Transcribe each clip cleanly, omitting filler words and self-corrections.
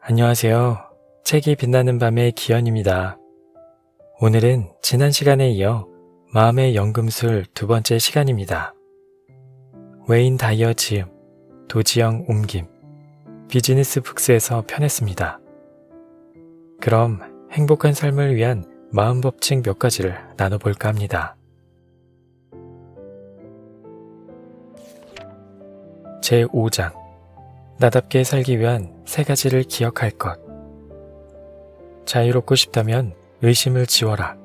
안녕하세요. 책이 빛나는 밤의 기현입니다. 오늘은 지난 시간에 이어 마음의 연금술 두 번째 시간입니다. 웨인 다이어 지음, 도지영 옮김, 비즈니스 북스에서 펴냈습니다. 그럼 행복한 삶을 위한 마음 법칙 몇 가지를 나눠볼까 합니다. 제5장 나답게 살기 위한 3가지를 기억할 것. 자유롭고 싶다면 의심을 지워라.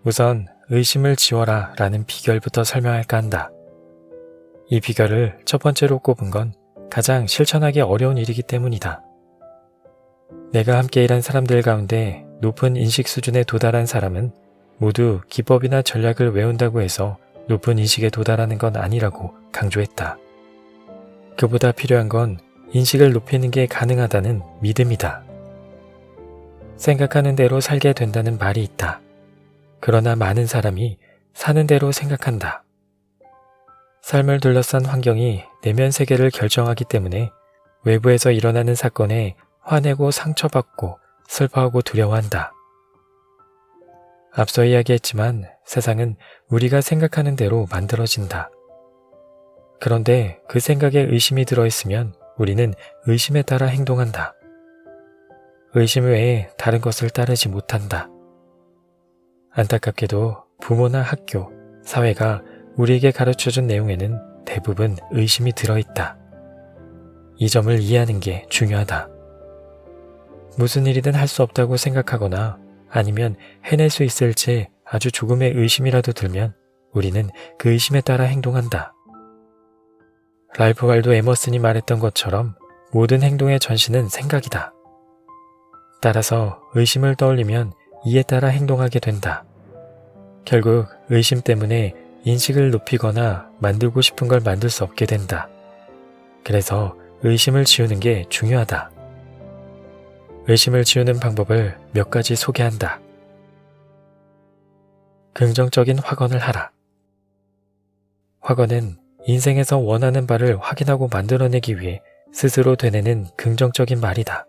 우선 의심을 지워라 라는 비결부터 설명할까 한다. 이 비결을 첫 번째로 꼽은 건 가장 실천하기 어려운 일이기 때문이다. 내가 함께 일한 사람들 가운데 높은 인식 수준에 도달한 사람은 모두 기법이나 전략을 외운다고 해서 높은 인식에 도달하는 건 아니라고 강조했다. 그보다 필요한 건 인식을 높이는 게 가능하다는 믿음이다. 생각하는 대로 살게 된다는 말이 있다. 그러나 많은 사람이 사는 대로 생각한다. 삶을 둘러싼 환경이 내면 세계를 결정하기 때문에 외부에서 일어나는 사건에 화내고 상처받고 슬퍼하고 두려워한다. 앞서 이야기했지만 세상은 우리가 생각하는 대로 만들어진다. 그런데 그 생각에 의심이 들어있으면 우리는 의심에 따라 행동한다. 의심 외에 다른 것을 따르지 못한다. 안타깝게도 부모나 학교, 사회가 우리에게 가르쳐준 내용에는 대부분 의심이 들어있다. 이 점을 이해하는 게 중요하다. 무슨 일이든 할 수 없다고 생각하거나 아니면 해낼 수 있을지 아주 조금의 의심이라도 들면 우리는 그 의심에 따라 행동한다. 랄프 waldo 에머슨이 말했던 것처럼 모든 행동의 전신은 생각이다. 따라서 의심을 떠올리면 이에 따라 행동하게 된다. 결국 의심 때문에 인식을 높이거나 만들고 싶은 걸 만들 수 없게 된다. 그래서 의심을 지우는 게 중요하다. 의심을 지우는 방법을 몇 가지 소개한다. 긍정적인 확언을 하라. 확언은 인생에서 원하는 바를 확인하고 만들어내기 위해 스스로 되뇌는 긍정적인 말이다.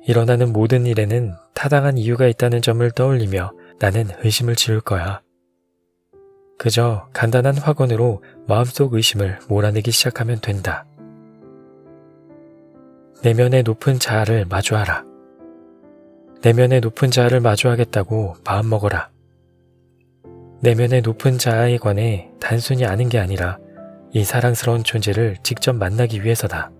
일어나는 모든 일에는 타당한 이유가 있다는 점을 떠올리며 나는 의심을 지울 거야. 그저 간단한 확언으로 마음속 의심을 몰아내기 시작하면 된다. 내면의 높은 자아를 마주하라. 내면의 높은 자아를 마주하겠다고 마음먹어라. 내면의 높은 자아에 관해 단순히 아는 게 아니라 이 사랑스러운 존재를 직접 만나기 위해서다.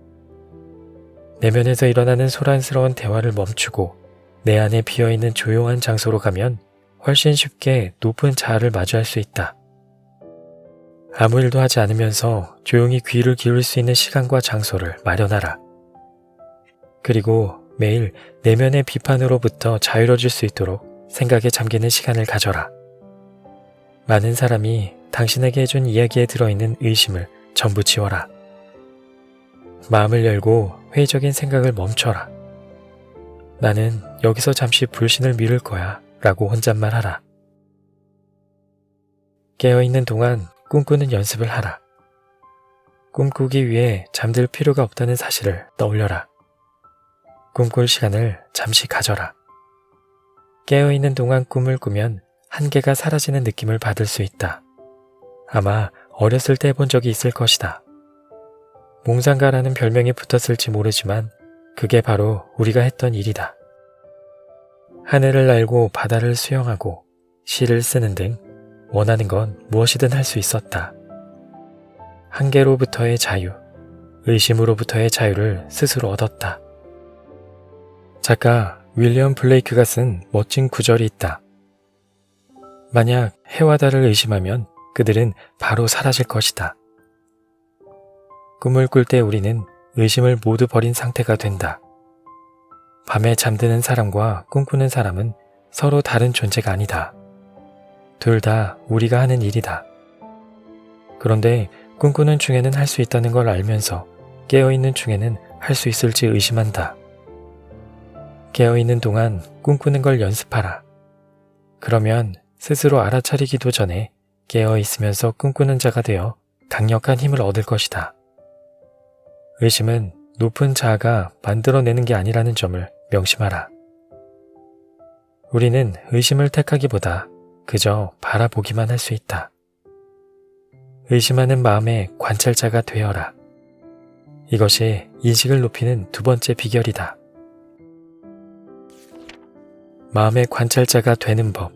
내면에서 일어나는 소란스러운 대화를 멈추고 내 안에 비어있는 조용한 장소로 가면 훨씬 쉽게 높은 자아를 마주할 수 있다. 아무 일도 하지 않으면서 조용히 귀를 기울일 수 있는 시간과 장소를 마련하라. 그리고 매일 내면의 비판으로부터 자유로워질 수 있도록 생각에 잠기는 시간을 가져라. 많은 사람이 당신에게 해준 이야기에 들어있는 의심을 전부 지워라. 마음을 열고 회의적인 생각을 멈춰라. 나는 여기서 잠시 불신을 미룰 거야 라고 혼잣말하라. 깨어있는 동안 꿈꾸는 연습을 하라. 꿈꾸기 위해 잠들 필요가 없다는 사실을 떠올려라. 꿈꿀 시간을 잠시 가져라. 깨어있는 동안 꿈을 꾸면 한계가 사라지는 느낌을 받을 수 있다. 아마 어렸을 때 해본 적이 있을 것이다. 몽상가라는 별명이 붙었을지 모르지만 그게 바로 우리가 했던 일이다. 하늘을 날고 바다를 수영하고 시를 쓰는 등 원하는 건 무엇이든 할 수 있었다. 한계로부터의 자유, 의심으로부터의 자유를 스스로 얻었다. 작가 윌리엄 블레이크가 쓴 멋진 구절이 있다. 만약 해와 달을 의심하면 그들은 바로 사라질 것이다. 꿈을 꿀 때 우리는 의심을 모두 버린 상태가 된다. 밤에 잠드는 사람과 꿈꾸는 사람은 서로 다른 존재가 아니다. 둘 다 우리가 하는 일이다. 그런데 꿈꾸는 중에는 할 수 있다는 걸 알면서 깨어있는 중에는 할 수 있을지 의심한다. 깨어있는 동안 꿈꾸는 걸 연습하라. 그러면 스스로 알아차리기도 전에 깨어있으면서 꿈꾸는 자가 되어 강력한 힘을 얻을 것이다. 의심은 높은 자아가 만들어내는 게 아니라는 점을 명심하라. 우리는 의심을 택하기보다 그저 바라보기만 할 수 있다. 의심하는 마음의 관찰자가 되어라. 이것이 인식을 높이는 두 번째 비결이다. 마음의 관찰자가 되는 법.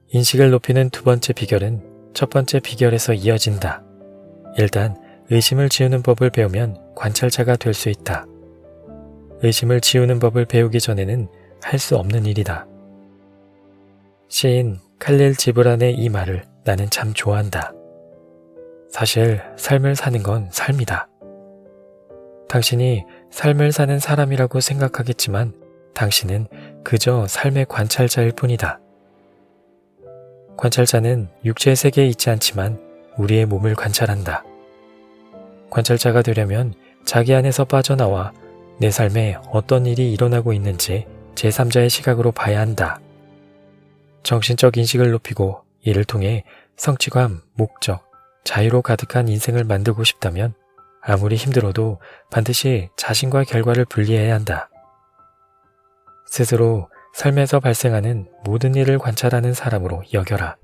인식을 높이는 두 번째 비결은 첫 번째 비결에서 이어진다. 일단 의심을 지우는 법을 배우면 관찰자가 될 수 있다. 의심을 지우는 법을 배우기 전에는 할 수 없는 일이다. 시인 칼릴 지브란의 이 말을 나는 참 좋아한다. 사실 삶을 사는 건 삶이다. 당신이 삶을 사는 사람이라고 생각하겠지만 당신은 그저 삶의 관찰자일 뿐이다. 관찰자는 육체의 세계에 있지 않지만 우리의 몸을 관찰한다. 관찰자가 되려면 자기 안에서 빠져나와 내 삶에 어떤 일이 일어나고 있는지 제3자의 시각으로 봐야 한다. 정신적 인식을 높이고 이를 통해 성취감, 목적, 자유로 가득한 인생을 만들고 싶다면 아무리 힘들어도 반드시 자신과 결과를 분리해야 한다. 스스로 삶에서 발생하는 모든 일을 관찰하는 사람으로 여겨라.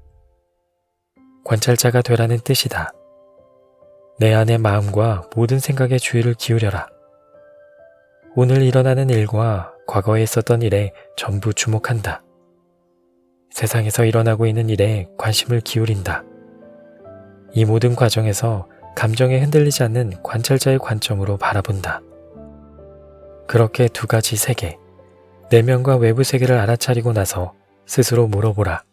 관찰자가 되라는 뜻이다. 내 안의 마음과 모든 생각에 주의를 기울여라. 오늘 일어나는 일과 과거에 있었던 일에 전부 주목한다. 세상에서 일어나고 있는 일에 관심을 기울인다. 이 모든 과정에서 감정에 흔들리지 않는 관찰자의 관점으로 바라본다. 그렇게 두 가지 세계, 내면과 외부 세계를 알아차리고 나서 스스로 물어보라.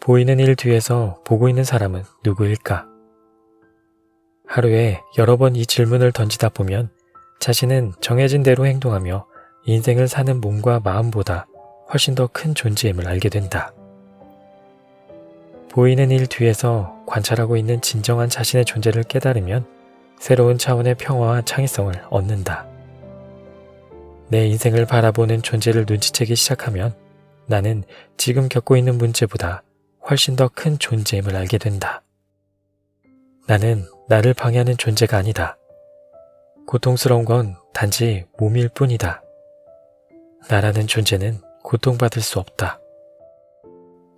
보이는 일 뒤에서 보고 있는 사람은 누구일까? 하루에 여러 번 이 질문을 던지다 보면 자신은 정해진 대로 행동하며 인생을 사는 몸과 마음보다 훨씬 더 큰 존재임을 알게 된다. 보이는 일 뒤에서 관찰하고 있는 진정한 자신의 존재를 깨달으면 새로운 차원의 평화와 창의성을 얻는다. 내 인생을 바라보는 존재를 눈치채기 시작하면 나는 지금 겪고 있는 문제보다 훨씬 더 큰 존재임을 알게 된다. 나는 나를 방해하는 존재가 아니다. 고통스러운 건 단지 몸일 뿐이다. 나라는 존재는 고통받을 수 없다.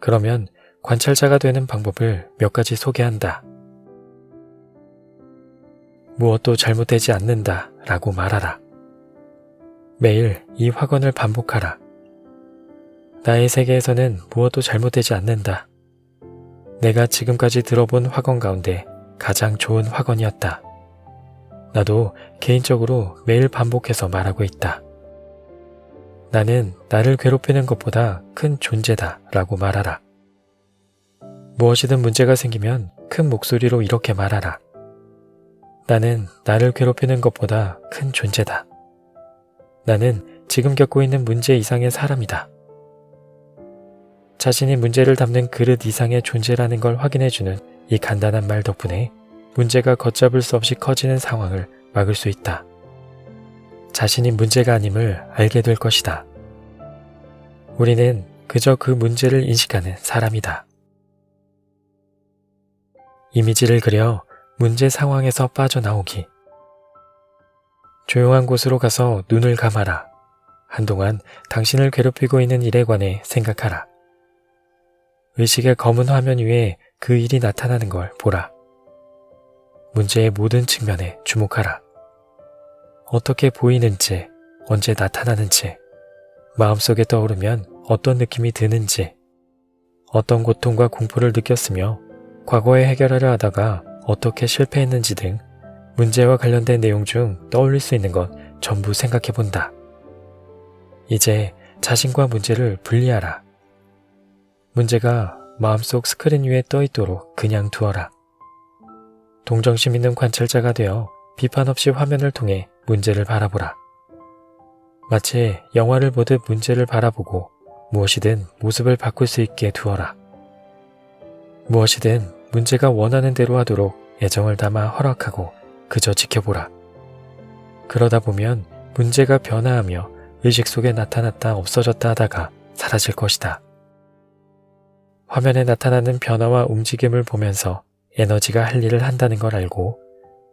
그러면 관찰자가 되는 방법을 몇 가지 소개한다. 무엇도 잘못되지 않는다 라고 말하라. 매일 이 확언을 반복하라. 나의 세계에서는 무엇도 잘못되지 않는다. 내가 지금까지 들어본 확언 가운데 가장 좋은 확언이었다. 나도 개인적으로 매일 반복해서 말하고 있다. 나는 나를 괴롭히는 것보다 큰 존재다 라고 말하라. 무엇이든 문제가 생기면 큰 목소리로 이렇게 말하라. 나는 나를 괴롭히는 것보다 큰 존재다. 나는 지금 겪고 있는 문제 이상의 사람이다. 자신이 문제를 담는 그릇 이상의 존재라는 걸 확인해주는 이 간단한 말 덕분에 문제가 걷잡을 수 없이 커지는 상황을 막을 수 있다. 자신이 문제가 아님을 알게 될 것이다. 우리는 그저 그 문제를 인식하는 사람이다. 이미지를 그려 문제 상황에서 빠져나오기. 조용한 곳으로 가서 눈을 감아라. 한동안 당신을 괴롭히고 있는 일에 관해 생각하라. 의식의 검은 화면 위에 그 일이 나타나는 걸 보라. 문제의 모든 측면에 주목하라. 어떻게 보이는지, 언제 나타나는지, 마음속에 떠오르면 어떤 느낌이 드는지, 어떤 고통과 공포를 느꼈으며 과거에 해결하려 하다가 어떻게 실패했는지 등 문제와 관련된 내용 중 떠올릴 수 있는 것 전부 생각해본다. 이제 자신과 문제를 분리하라. 문제가 마음속 스크린 위에 떠있도록 그냥 두어라. 동정심 있는 관찰자가 되어 비판 없이 화면을 통해 문제를 바라보라. 마치 영화를 보듯 문제를 바라보고 무엇이든 모습을 바꿀 수 있게 두어라. 무엇이든 문제가 원하는 대로 하도록 애정을 담아 허락하고 그저 지켜보라. 그러다 보면 문제가 변화하며 의식 속에 나타났다 없어졌다 하다가 사라질 것이다. 화면에 나타나는 변화와 움직임을 보면서 에너지가 할 일을 한다는 걸 알고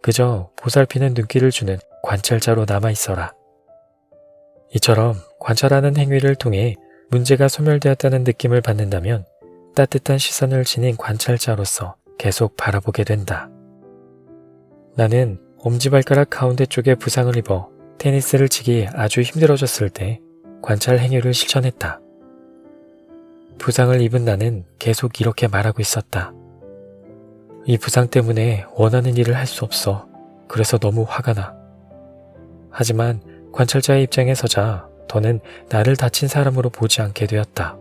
그저 보살피는 눈길을 주는 관찰자로 남아있어라. 이처럼 관찰하는 행위를 통해 문제가 소멸되었다는 느낌을 받는다면 따뜻한 시선을 지닌 관찰자로서 계속 바라보게 된다. 나는 엄지발가락 가운데 쪽에 부상을 입어 테니스를 치기 아주 힘들어졌을 때 관찰 행위를 실천했다. 부상을 입은 나는 계속 이렇게 말하고 있었다. 이 부상 때문에 원하는 일을 할 수 없어. 그래서 너무 화가 나. 하지만 관찰자의 입장에 서자 더는 나를 다친 사람으로 보지 않게 되었다.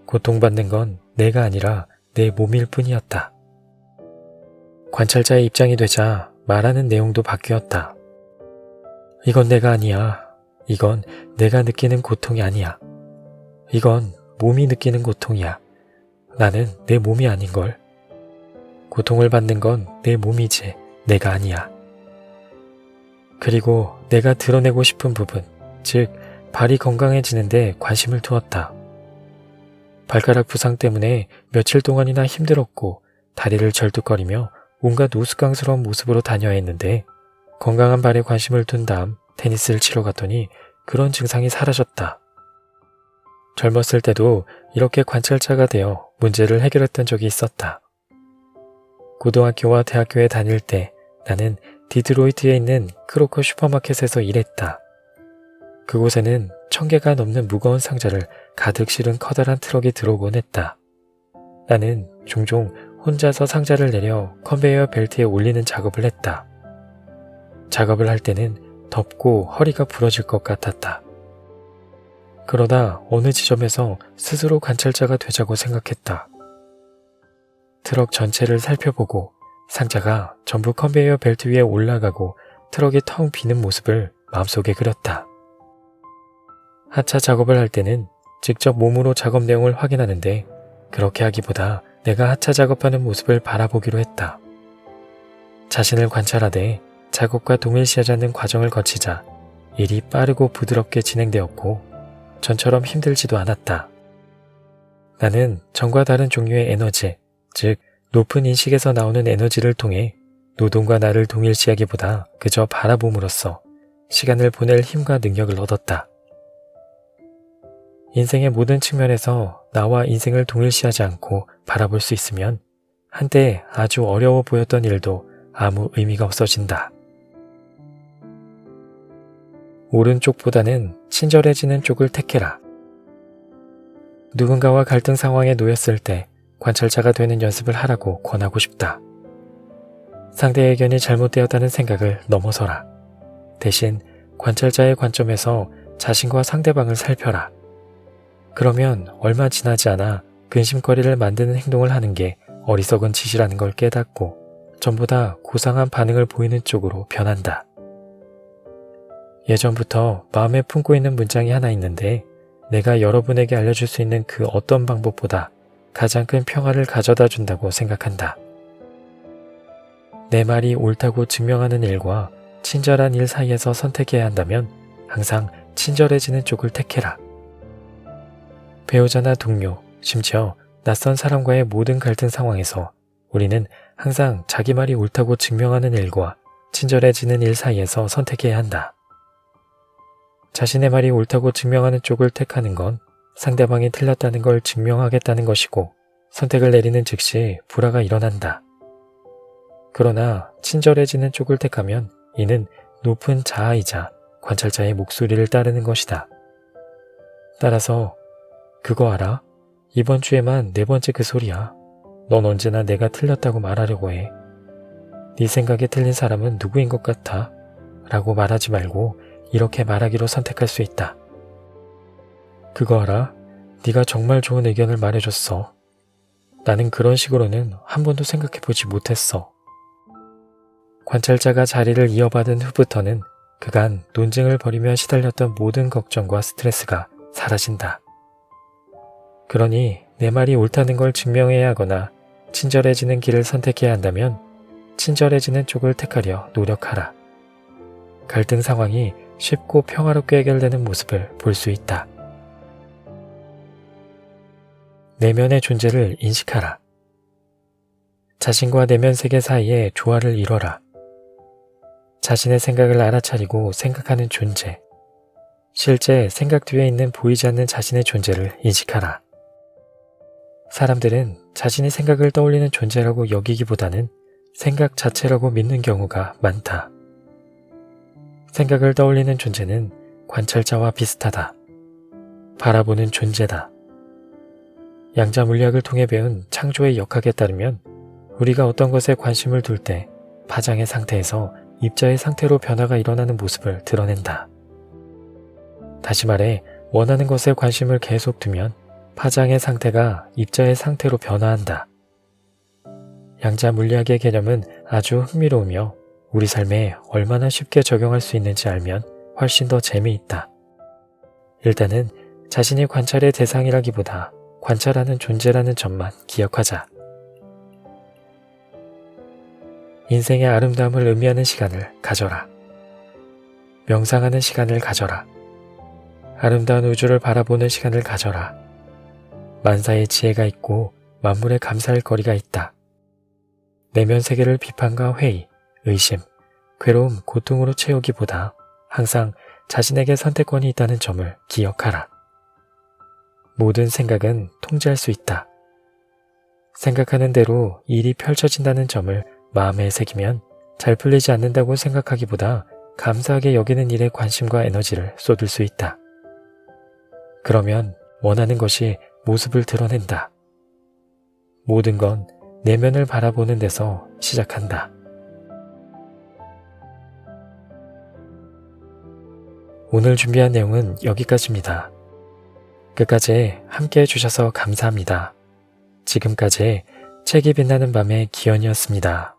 고통받는 건 내가 아니라 내 몸일 뿐이었다. 관찰자의 입장이 되자 말하는 내용도 바뀌었다. 이건 내가 아니야. 이건 내가 느끼는 고통이 아니야. 이건 몸이 느끼는 고통이야. 나는 내 몸이 아닌걸. 고통을 받는 건 내 몸이지 내가 아니야. 그리고 내가 드러내고 싶은 부분, 즉 발이 건강해지는데 관심을 두었다. 발가락 부상 때문에 며칠 동안이나 힘들었고 다리를 절뚝거리며 온갖 우스꽝스러운 모습으로 다녀야 했는데 건강한 발에 관심을 둔 다음 테니스를 치러 갔더니 그런 증상이 사라졌다. 젊었을 때도 이렇게 관찰자가 되어 문제를 해결했던 적이 있었다. 고등학교와 대학교에 다닐 때 나는 디트로이트에 있는 크로커 슈퍼마켓에서 일했다. 그곳에는 1000개가 넘는 무거운 상자를 가득 실은 커다란 트럭이 들어오곤 했다. 나는 종종 혼자서 상자를 내려 컨베이어 벨트에 올리는 작업을 했다. 작업을 할 때는 덥고 허리가 부러질 것 같았다. 그러다 어느 지점에서 스스로 관찰자가 되자고 생각했다. 트럭 전체를 살펴보고 상자가 전부 컨베이어 벨트 위에 올라가고 트럭이 텅 비는 모습을 마음속에 그렸다. 하차 작업을 할 때는 직접 몸으로 작업 내용을 확인하는데 그렇게 하기보다 내가 하차 작업하는 모습을 바라보기로 했다. 자신을 관찰하되 작업과 동일시하지 않는 과정을 거치자 일이 빠르고 부드럽게 진행되었고 전처럼 힘들지도 않았다. 나는 전과 다른 종류의 에너지, 즉 높은 인식에서 나오는 에너지를 통해 노동과 나를 동일시하기보다 그저 바라봄으로써 시간을 보낼 힘과 능력을 얻었다. 인생의 모든 측면에서 나와 인생을 동일시하지 않고 바라볼 수 있으면 한때 아주 어려워 보였던 일도 아무 의미가 없어진다. 오른쪽보다는 친절해지는 쪽을 택해라. 누군가와 갈등 상황에 놓였을 때 관찰자가 되는 연습을 하라고 권하고 싶다. 상대의 의견이 잘못되었다는 생각을 넘어서라. 대신 관찰자의 관점에서 자신과 상대방을 살펴라. 그러면 얼마 지나지 않아 근심거리를 만드는 행동을 하는 게 어리석은 짓이라는 걸 깨닫고 전보다 고상한 반응을 보이는 쪽으로 변한다. 예전부터 마음에 품고 있는 문장이 하나 있는데 내가 여러분에게 알려줄 수 있는 그 어떤 방법보다 가장 큰 평화를 가져다 준다고 생각한다. 내 말이 옳다고 증명하는 일과 친절한 일 사이에서 선택해야 한다면 항상 친절해지는 쪽을 택해라. 배우자나 동료, 심지어 낯선 사람과의 모든 갈등 상황에서 우리는 항상 자기 말이 옳다고 증명하는 일과 친절해지는 일 사이에서 선택해야 한다. 자신의 말이 옳다고 증명하는 쪽을 택하는 건 상대방이 틀렸다는 걸 증명하겠다는 것이고 선택을 내리는 즉시 불화가 일어난다. 그러나 친절해지는 쪽을 택하면 이는 높은 자아이자 관찰자의 목소리를 따르는 것이다. 따라서 그거 알아? 이번 주에만 4번째 그 소리야. 넌 언제나 내가 틀렸다고 말하려고 해. 네 생각에 틀린 사람은 누구인 것 같아? 라고 말하지 말고 이렇게 말하기로 선택할 수 있다. 그거 알아? 네가 정말 좋은 의견을 말해줬어. 나는 그런 식으로는 한 번도 생각해보지 못했어. 관찰자가 자리를 이어받은 후부터는 그간 논쟁을 벌이며 시달렸던 모든 걱정과 스트레스가 사라진다. 그러니 내 말이 옳다는 걸 증명해야 하거나 친절해지는 길을 선택해야 한다면 친절해지는 쪽을 택하려 노력하라. 갈등 상황이 쉽고 평화롭게 해결되는 모습을 볼 수 있다. 내면의 존재를 인식하라. 자신과 내면 세계 사이에 조화를 이뤄라. 자신의 생각을 알아차리고 생각하는 존재. 실제 생각 뒤에 있는 보이지 않는 자신의 존재를 인식하라. 사람들은 자신의 생각을 떠올리는 존재라고 여기기보다는 생각 자체라고 믿는 경우가 많다. 생각을 떠올리는 존재는 관찰자와 비슷하다. 바라보는 존재다. 양자 물리학을 통해 배운 창조의 역학에 따르면 우리가 어떤 것에 관심을 둘 때 파장의 상태에서 입자의 상태로 변화가 일어나는 모습을 드러낸다. 다시 말해 원하는 것에 관심을 계속 두면 파장의 상태가 입자의 상태로 변화한다. 양자 물리학의 개념은 아주 흥미로우며 우리 삶에 얼마나 쉽게 적용할 수 있는지 알면 훨씬 더 재미있다. 일단은 자신이 관찰의 대상이라기보다 관찰하는 존재라는 점만 기억하자. 인생의 아름다움을 의미하는 시간을 가져라. 명상하는 시간을 가져라. 아름다운 우주를 바라보는 시간을 가져라. 만사의 지혜가 있고 만물에 감사할 거리가 있다. 내면 세계를 비판과 회의, 의심, 괴로움, 고통으로 채우기보다 항상 자신에게 선택권이 있다는 점을 기억하라. 모든 생각은 통제할 수 있다. 생각하는 대로 일이 펼쳐진다는 점을 마음에 새기면 잘 풀리지 않는다고 생각하기보다 감사하게 여기는 일에 관심과 에너지를 쏟을 수 있다. 그러면 원하는 것이 모습을 드러낸다. 모든 건 내면을 바라보는 데서 시작한다. 오늘 준비한 내용은 여기까지입니다. 끝까지 함께 해주셔서 감사합니다. 지금까지 책이 빛나는 밤의 기현이었습니다.